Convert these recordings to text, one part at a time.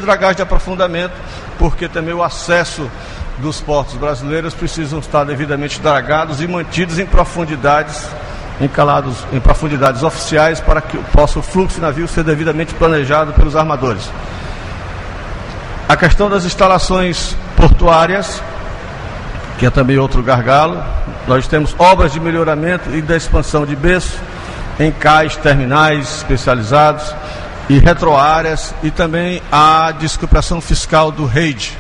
dragagem de aprofundamento, porque também o acesso dos portos brasileiros precisam estar devidamente dragados e mantidos em profundidades, encalados em profundidades oficiais, para que possa o fluxo de navios ser devidamente planejado pelos armadores. A questão das instalações portuárias, que é também outro gargalo. Nós temos obras de melhoramento e da expansão de berço em cais, terminais especializados e retroáreas, e também a descompressão fiscal do REID,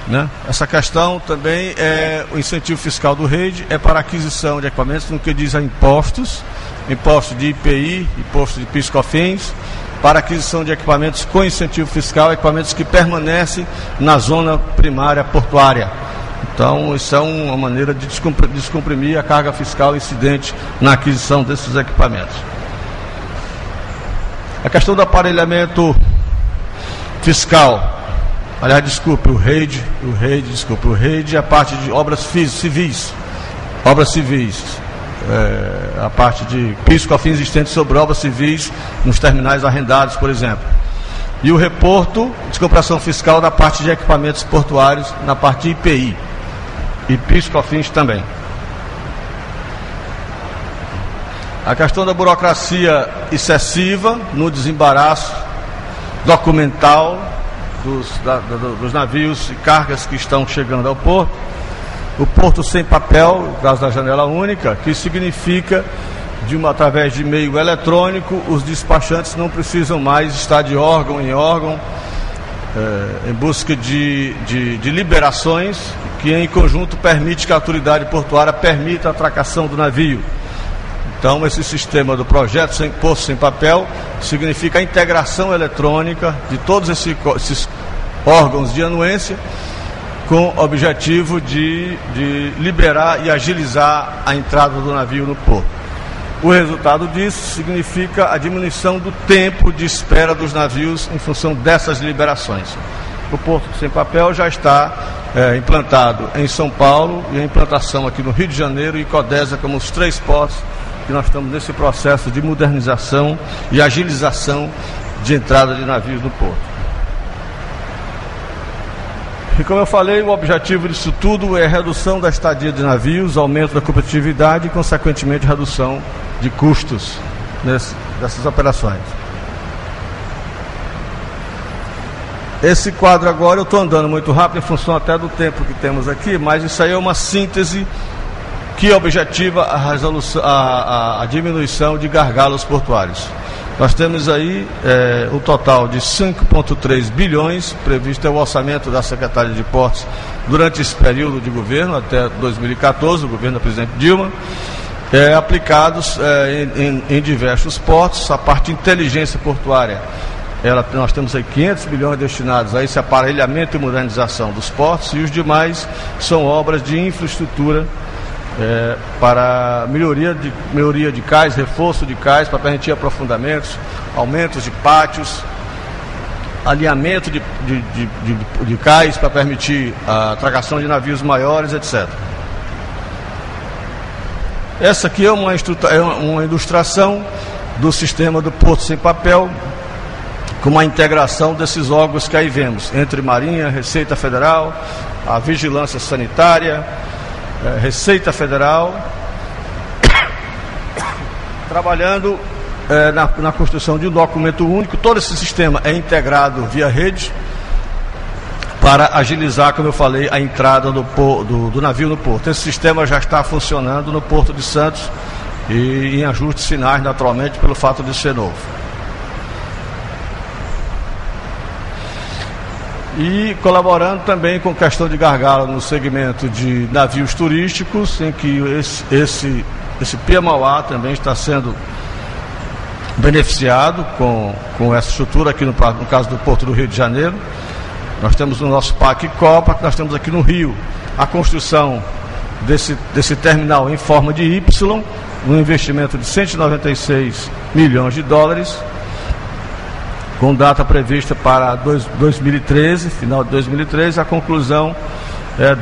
né? Essa questão também o incentivo fiscal do REID é para aquisição de equipamentos no que diz a impostos de IPI, imposto de PIS/COFINS, para aquisição de equipamentos com incentivo fiscal, equipamentos que permanecem na zona primária portuária. Então, isso é uma maneira de descomprimir a carga fiscal incidente na aquisição desses equipamentos. A questão do aparelhamento fiscal, aliás, desculpe, o REID, a parte de obras civis, a parte de PIS/COFINS existentes sobre obras civis nos terminais arrendados, por exemplo. E o reporto, descompressão fiscal da parte de equipamentos portuários na parte de IPI e PIS/COFINS também. A questão da burocracia excessiva no desembaraço documental dos navios e cargas que estão chegando ao porto. O porto sem papel, no caso da janela única, que significa, através de meio eletrônico, os despachantes não precisam mais estar de órgão em órgão, em busca de liberações, que em conjunto permite que a autoridade portuária permita a atracação do navio. Então, esse sistema do projeto Porto Sem Papel significa a integração eletrônica de todos esses órgãos de anuência, com o objetivo de liberar e agilizar a entrada do navio no porto. O resultado disso significa a diminuição do tempo de espera dos navios em função dessas liberações. O Porto Sem Papel já está implantado em São Paulo, e a implantação aqui no Rio de Janeiro e Codesa, como os 3 portos que nós estamos nesse processo de modernização e agilização de entrada de navios no porto. E como eu falei, o objetivo disso tudo é a redução da estadia de navios, aumento da competitividade e, consequentemente, redução de custos dessas operações. Esse quadro agora, eu estou andando muito rápido em função até do tempo que temos aqui, mas isso aí é uma síntese que objetiva a diminuição de gargalos portuários. Nós temos aí o total de 5,3 bilhões, previsto é o orçamento da Secretaria de Portos durante esse período de governo, até 2014, o governo da presidente Dilma, aplicados em diversos portos. A parte de inteligência portuária, nós temos aí 500 milhões destinados a esse aparelhamento e modernização dos portos, e os demais são obras de infraestrutura, para melhoria de cais, reforço de cais, para permitir aprofundamentos, aumentos de pátios, alinhamento de cais para permitir a atracação de navios maiores, etc. Essa aqui é uma ilustração do sistema do Porto Sem Papel, com uma integração desses órgãos que aí vemos, entre Marinha, Receita Federal, a Vigilância Sanitária, Receita Federal, trabalhando na construção de um documento único. Todo esse sistema é integrado via rede para agilizar, como eu falei, a entrada do navio no porto. Esse sistema já está funcionando no Porto de Santos e em ajustes finais, naturalmente, pelo fato de ser novo. E colaborando também com questão de gargalo no segmento de navios turísticos, em que esse Pia Mauá também está sendo beneficiado com essa estrutura aqui no caso do Porto do Rio de Janeiro. Nós temos o nosso PAC Copa, que nós temos aqui no Rio a construção desse terminal em forma de Y, um investimento de 196 milhões de dólares, com data prevista para 2013, final de 2013, a conclusão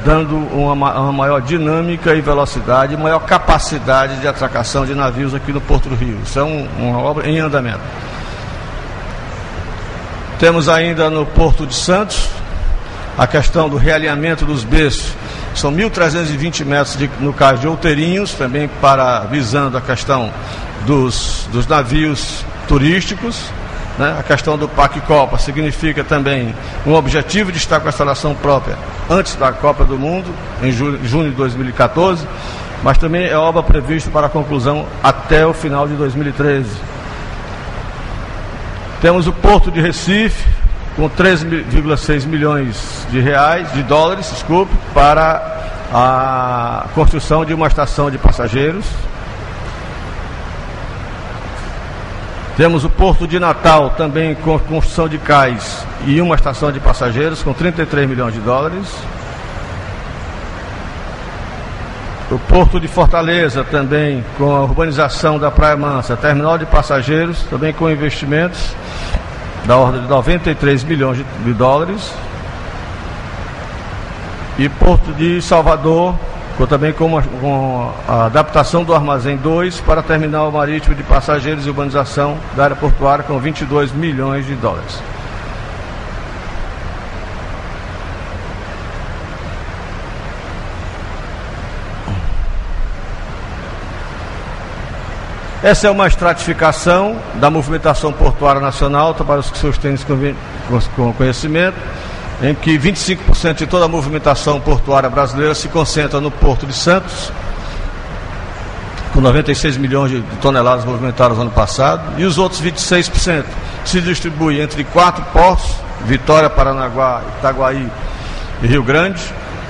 dando uma maior dinâmica e velocidade, maior capacidade de atracação de navios aqui no Porto do Rio. Isso é uma obra em andamento. Temos ainda no Porto de Santos a questão do realinhamento dos berços. São 1.320 metros no cais de Outeirinhos, também visando a questão dos navios turísticos, né? A questão do Parque Copa significa também um objetivo de estar com a instalação própria antes da Copa do Mundo, em junho de 2014, mas também é obra prevista para a conclusão até o final de 2013. Temos o Porto de Recife, com 13,6 milhões de dólares, para a construção de uma estação de passageiros. Temos o Porto de Natal, também com construção de cais e uma estação de passageiros, com 33 milhões de dólares. O Porto de Fortaleza, também com a urbanização da Praia Mansa, terminal de passageiros, também com investimentos da ordem de 93 milhões de dólares. E Porto de Salvador, também com a adaptação do Armazém 2 para terminal marítimo de passageiros e urbanização da área portuária, com 22 milhões de dólares. Essa é uma estratificação da movimentação portuária nacional, para os que seus têm com conhecimento, em que 25% de toda a movimentação portuária brasileira se concentra no Porto de Santos, com 96 milhões de toneladas movimentadas no ano passado, e os outros 26% se distribuem entre 4 portos, Vitória, Paranaguá, Itaguaí e Rio Grande,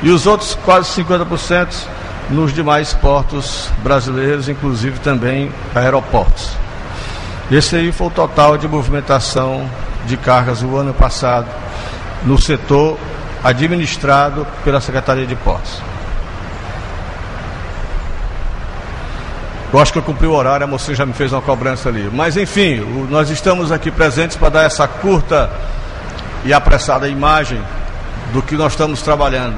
e os outros quase 50% nos demais portos brasileiros, inclusive também aeroportos. Esse aí foi o total de movimentação de cargas o ano passado no setor administrado pela Secretaria de Portos. Eu acho que eu cumpri o horário, a moça já me fez uma cobrança ali. Mas enfim, nós estamos aqui presentes para dar essa curta e apressada imagem do que nós estamos trabalhando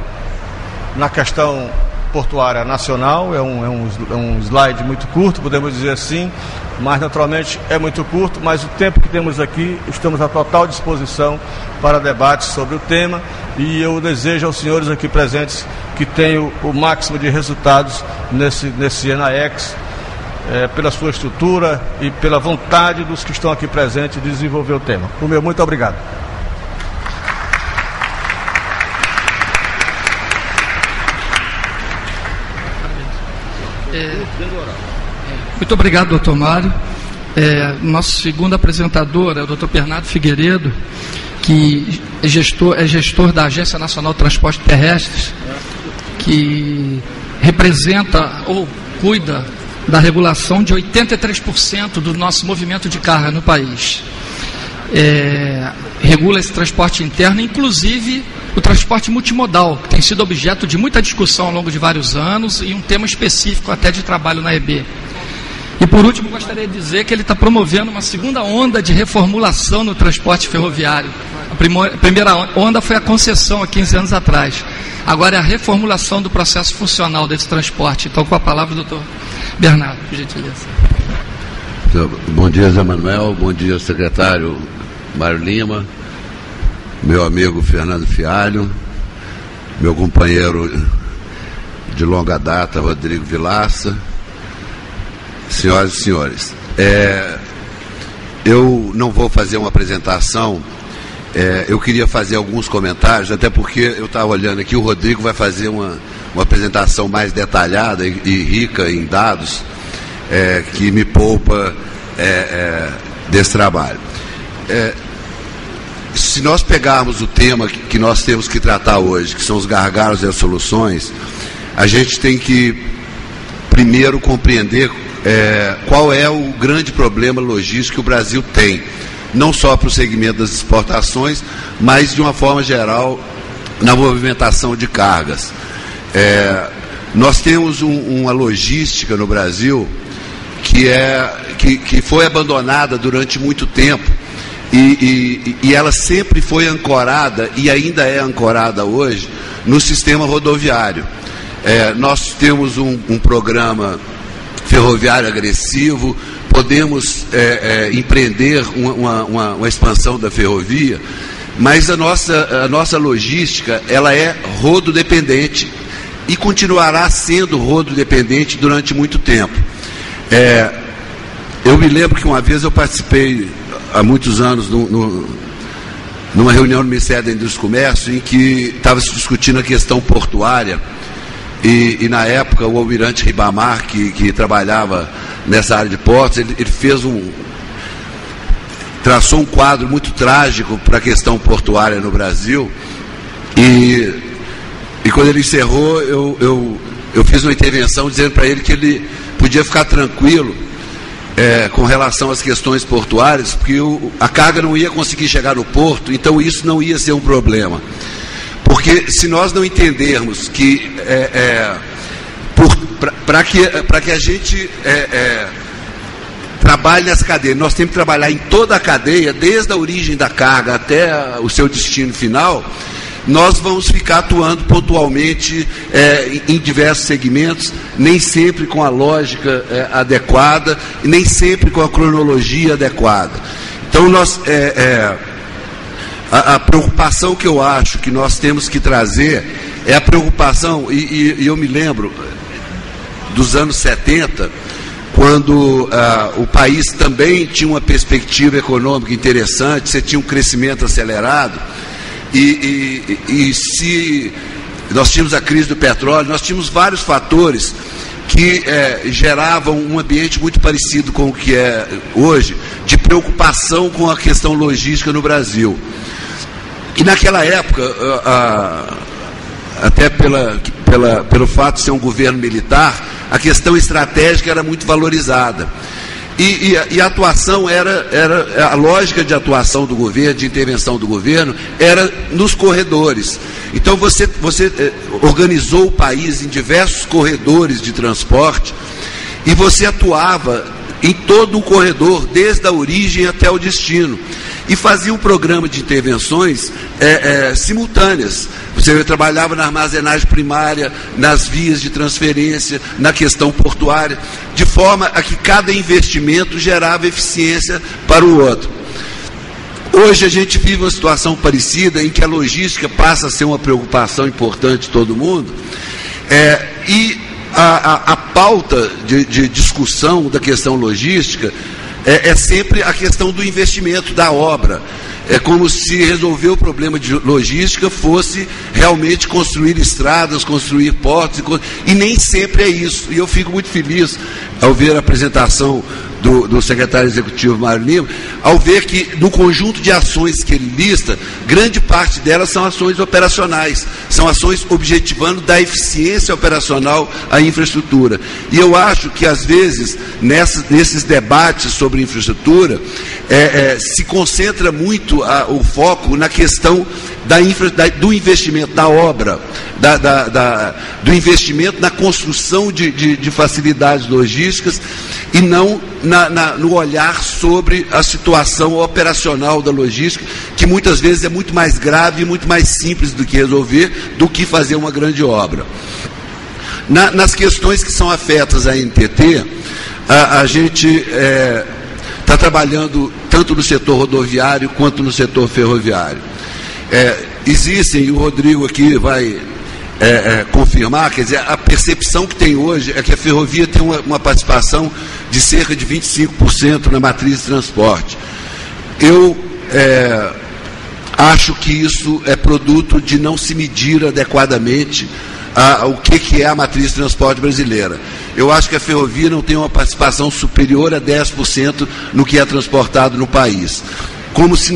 na questão portuária nacional. É um slide muito curto, podemos dizer assim, mas naturalmente é muito curto, mas o tempo que temos aqui, estamos à total disposição para debates sobre o tema, e eu desejo aos senhores aqui presentes que tenham o máximo de resultados nesse ENAEX, pela sua estrutura e pela vontade dos que estão aqui presentes de desenvolver o tema. O meu muito obrigado. Muito obrigado, doutor Mário. Nosso segundo apresentador é o doutor Bernardo Figueiredo, que é gestor da Agência Nacional de Transporte Terrestre, que representa ou cuida da regulação de 83% do nosso movimento de carga no país. Regula esse transporte interno, inclusive o transporte multimodal, que tem sido objeto de muita discussão ao longo de vários anos e um tema específico até de trabalho na EB. E por último, gostaria de dizer que ele está promovendo uma segunda onda de reformulação no transporte ferroviário. A primeira onda foi a concessão há 15 anos atrás. Agora é a reformulação do processo funcional desse transporte. Então, com a palavra, doutor Bernardo, por gentileza. Bom dia, Zé Manuel. Bom dia, secretário Mário Lima, meu amigo Fernando Fialho, meu companheiro de longa data, Rodrigo Vilaça, senhoras e senhores. Eu não vou fazer uma apresentação, eu queria fazer alguns comentários, até porque eu estava olhando aqui, o Rodrigo vai fazer uma apresentação mais detalhada e rica em dados, que me poupa desse trabalho. Se nós pegarmos o tema que nós temos que tratar hoje, que são os gargalos e as soluções, a gente tem que primeiro compreender qual é o grande problema logístico que o Brasil tem, não só para o segmento das exportações, mas de uma forma geral na movimentação de cargas. Nós temos uma logística no Brasil que foi abandonada durante muito tempo, e ela sempre foi ancorada, e ainda é ancorada hoje, no sistema rodoviário. Nós temos um programa ferroviário agressivo, podemos empreender uma expansão da ferrovia, mas a nossa logística, ela é rododependente e continuará sendo rododependente durante muito tempo. Eu me lembro que uma vez eu participei, há muitos anos, numa reunião no Ministério da Indústria e Comércio, em que estava se discutindo a questão portuária, e na época o almirante Ribamar, que trabalhava nessa área de portos, ele traçou um quadro muito trágico para a questão portuária no Brasil, e quando ele encerrou, eu fiz uma intervenção dizendo para ele que ele podia ficar tranquilo com relação às questões portuárias, porque a carga não ia conseguir chegar no porto, então isso não ia ser um problema. Porque se nós não entendermos que para que a gente trabalhe nessa cadeia, nós temos que trabalhar em toda a cadeia, desde a origem da carga até o seu destino final, nós vamos ficar atuando pontualmente em diversos segmentos, nem sempre com a lógica adequada, e nem sempre com a cronologia adequada. Então, a preocupação que eu acho que nós temos que trazer é a preocupação, e eu me lembro dos anos 70, quando o país também tinha uma perspectiva econômica interessante, você tinha um crescimento acelerado, e se nós tínhamos a crise do petróleo, nós tínhamos vários fatores que geravam um ambiente muito parecido com o que é hoje, de preocupação com a questão logística no Brasil. E naquela época, até pelo fato de ser um governo militar, a questão estratégica era muito valorizada. E a atuação a lógica de atuação do governo, de intervenção do governo, era nos corredores. Então você organizou o país em diversos corredores de transporte e você atuava em todo o corredor, desde a origem até o destino. E fazia um programa de intervenções simultâneas. Você trabalhava na armazenagem primária, nas vias de transferência, na questão portuária, de forma a que cada investimento gerava eficiência para o outro. Hoje a gente vive uma situação parecida, em que a logística passa a ser uma preocupação importante de todo mundo, e a pauta de discussão da questão logística é sempre a questão do investimento da obra. É como se resolver o problema de logística fosse realmente construir estradas, construir portos, e nem sempre é isso. E eu fico muito feliz ao ver a apresentação do secretário executivo Mário Lima, ao ver que no conjunto de ações que ele lista, grande parte delas são ações operacionais, são ações objetivando da eficiência operacional à infraestrutura. E eu acho que, às vezes, nesses debates sobre infraestrutura, se concentra muito o foco na questão do investimento da obra, do investimento na construção de facilidades logísticas, e não no olhar sobre a situação operacional da logística, que muitas vezes é muito mais grave e muito mais simples do que resolver, do que fazer uma grande obra. Nas questões que são afetas à NTT, a gente está trabalhando tanto no setor rodoviário quanto no setor ferroviário. Existem, e o Rodrigo aqui vai confirmar, quer dizer, a percepção que tem hoje é que a ferrovia tem uma participação de cerca de 25% na matriz de transporte. Eu acho que isso é produto de não se medir adequadamente o que é a matriz de transporte brasileira. Eu acho que a ferrovia não tem uma participação superior a 10% no que é transportado no país. Como se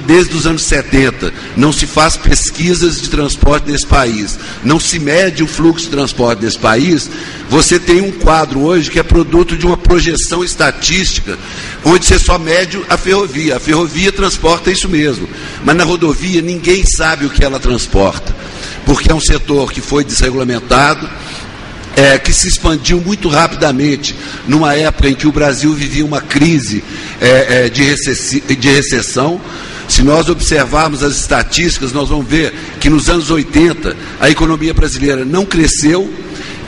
desde os anos 70 não se faz pesquisas de transporte nesse país, não se mede o fluxo de transporte nesse país, você tem um quadro hoje que é produto de uma projeção estatística, onde você só mede a ferrovia. A ferrovia transporta isso mesmo, mas na rodovia ninguém sabe o que ela transporta, porque é um setor que foi desregulamentado, que se expandiu muito rapidamente, numa época em que o Brasil vivia uma crise de recessão. Se nós observarmos as estatísticas, nós vamos ver que nos anos 80 a economia brasileira não cresceu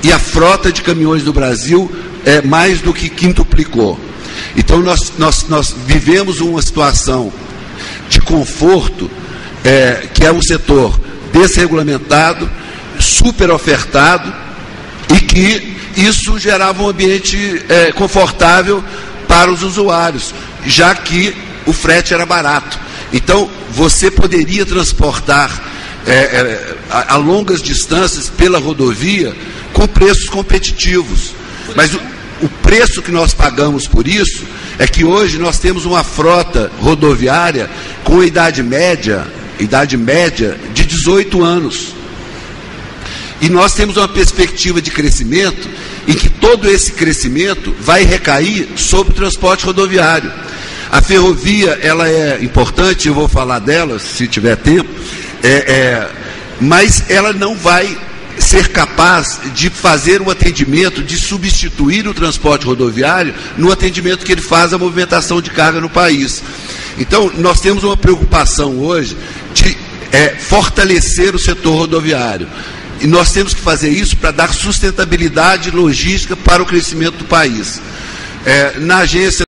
e a frota de caminhões do Brasil mais do que quintuplicou. Então nós vivemos uma situação de conforto, que é um setor desregulamentado, super ofertado, e que isso gerava um ambiente confortável para os usuários, já que o frete era barato. Então você poderia transportar a longas distâncias pela rodovia com preços competitivos. Mas o preço que nós pagamos por isso é que hoje nós temos uma frota rodoviária com idade média de 18 anos. E nós temos uma perspectiva de crescimento em que todo esse crescimento vai recair sobre o transporte rodoviário. A ferrovia, ela é importante, eu vou falar dela se tiver tempo, mas ela não vai ser capaz de fazer um atendimento, de substituir o transporte rodoviário no atendimento que ele faz à movimentação de carga no país. Então, nós temos uma preocupação hoje de fortalecer o setor rodoviário. E nós temos que fazer isso para dar sustentabilidade logística para o crescimento do país. Na agência